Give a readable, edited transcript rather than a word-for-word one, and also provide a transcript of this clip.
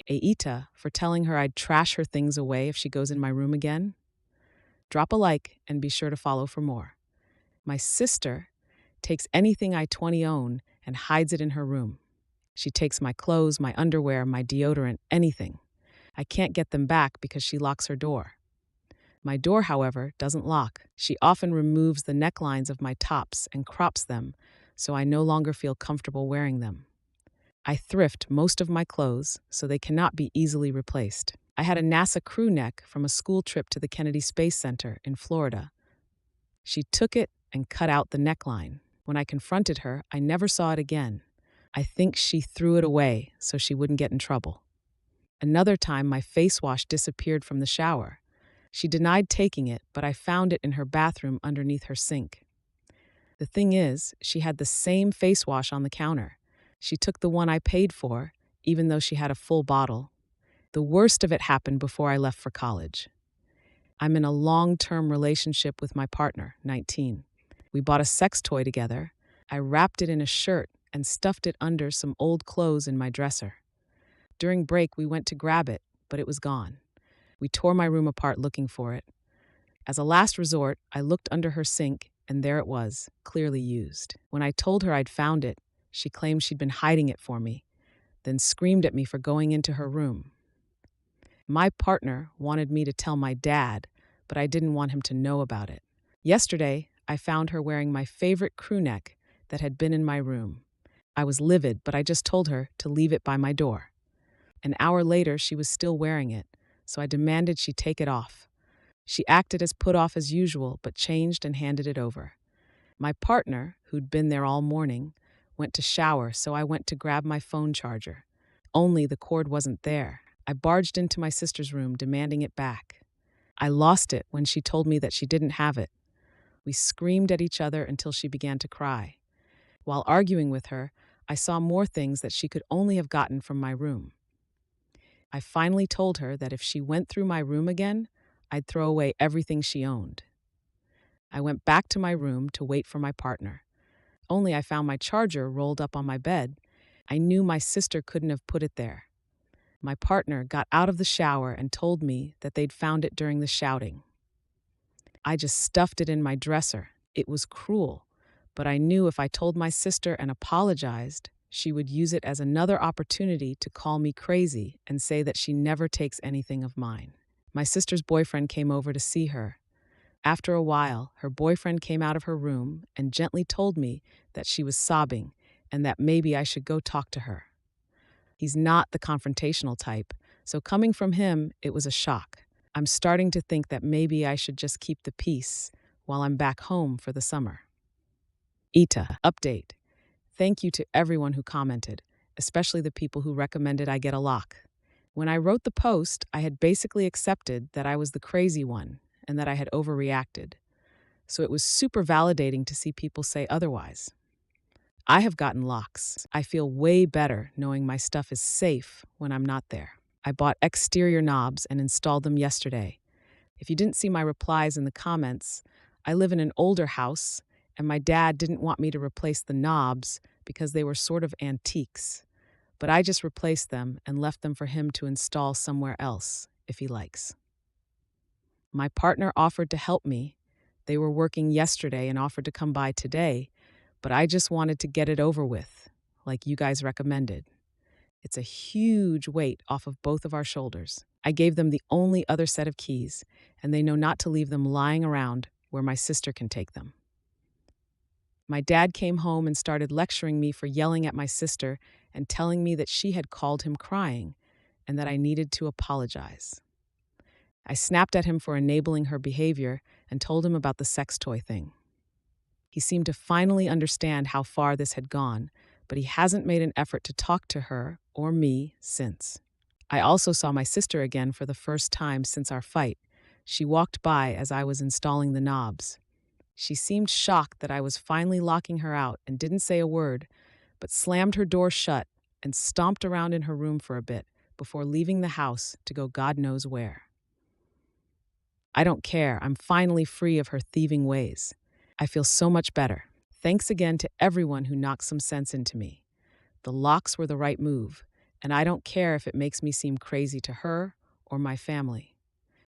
AITA for telling her I'd trash her things away if she goes in my room again. Drop a like and be sure to follow for more. My sister takes anything I 20 own and hides it in her room. She takes my clothes, my underwear, my deodorant, anything. I can't get them back because she locks her door. My door, however, doesn't lock. She often removes the necklines of my tops and crops them, so I no longer feel comfortable wearing them. I thrift most of my clothes, so they cannot be easily replaced. I had a NASA crew neck from a school trip to the Kennedy Space Center in Florida. She took it and cut out the neckline. When I confronted her, I never saw it again. I think she threw it away so she wouldn't get in trouble. Another time, my face wash disappeared from the shower. She denied taking it, but I found it in her bathroom underneath her sink. The thing is, she had the same face wash on the counter. She took the one I paid for, even though she had a full bottle. The worst of it happened before I left for college. I'm in a long-term relationship with my partner, 19. We bought a sex toy together. I wrapped it in a shirt and stuffed it under some old clothes in my dresser. During break, we went to grab it, but it was gone. We tore my room apart looking for it. As a last resort, I looked under her sink, and there it was, clearly used. When I told her I'd found it, she claimed she'd been hiding it for me, then screamed at me for going into her room. My partner wanted me to tell my dad, but I didn't want him to know about it. Yesterday, I found her wearing my favorite crew neck that had been in my room. I was livid, but I just told her to leave it by my door. An hour later, she was still wearing it, so I demanded she take it off. She acted as put off as usual, but changed and handed it over. My partner, who'd been there all morning, went to shower, so I went to grab my phone charger. Only the cord wasn't there. I barged into my sister's room, demanding it back. I lost it when she told me that she didn't have it. We screamed at each other until she began to cry. While arguing with her, I saw more things that she could only have gotten from my room. I finally told her that if she went through my room again, I'd throw away everything she owned. I went back to my room to wait for my partner. Only I found my charger rolled up on my bed. I knew my sister couldn't have put it there. My partner got out of the shower and told me that they'd found it during the shouting. I just stuffed it in my dresser. It was cruel, but I knew if I told my sister and apologized, she would use it as another opportunity to call me crazy and say that she never takes anything of mine. My sister's boyfriend came over to see her. After a while, her boyfriend came out of her room and gently told me that she was sobbing and that maybe I should go talk to her. He's not the confrontational type, so coming from him, it was a shock. I'm starting to think that maybe I should just keep the peace while I'm back home for the summer. AITA update. Thank you to everyone who commented, especially the people who recommended I get a lock. When I wrote the post, I had basically accepted that I was the crazy one and that I had overreacted. So it was super validating to see people say otherwise. I have gotten locks. I feel way better knowing my stuff is safe when I'm not there. I bought exterior knobs and installed them yesterday. If you didn't see my replies in the comments, I live in an older house, and my dad didn't want me to replace the knobs because they were sort of antiques. But I just replaced them and left them for him to install somewhere else, if he likes. My partner offered to help me. They were working yesterday and offered to come by today, but I just wanted to get it over with, like you guys recommended. It's a huge weight off of both of our shoulders. I gave them the only other set of keys, and they know not to leave them lying around where my sister can take them. My dad came home and started lecturing me for yelling at my sister and telling me that she had called him crying and that I needed to apologize. I snapped at him for enabling her behavior and told him about the sex toy thing. He seemed to finally understand how far this had gone, but he hasn't made an effort to talk to her or me since. I also saw my sister again for the first time since our fight. She walked by as I was installing the knobs. She seemed shocked that I was finally locking her out and didn't say a word, but slammed her door shut and stomped around in her room for a bit before leaving the house to go God knows where. I don't care. I'm finally free of her thieving ways. I feel so much better. Thanks again to everyone who knocked some sense into me. The locks were the right move, and I don't care if it makes me seem crazy to her or my family.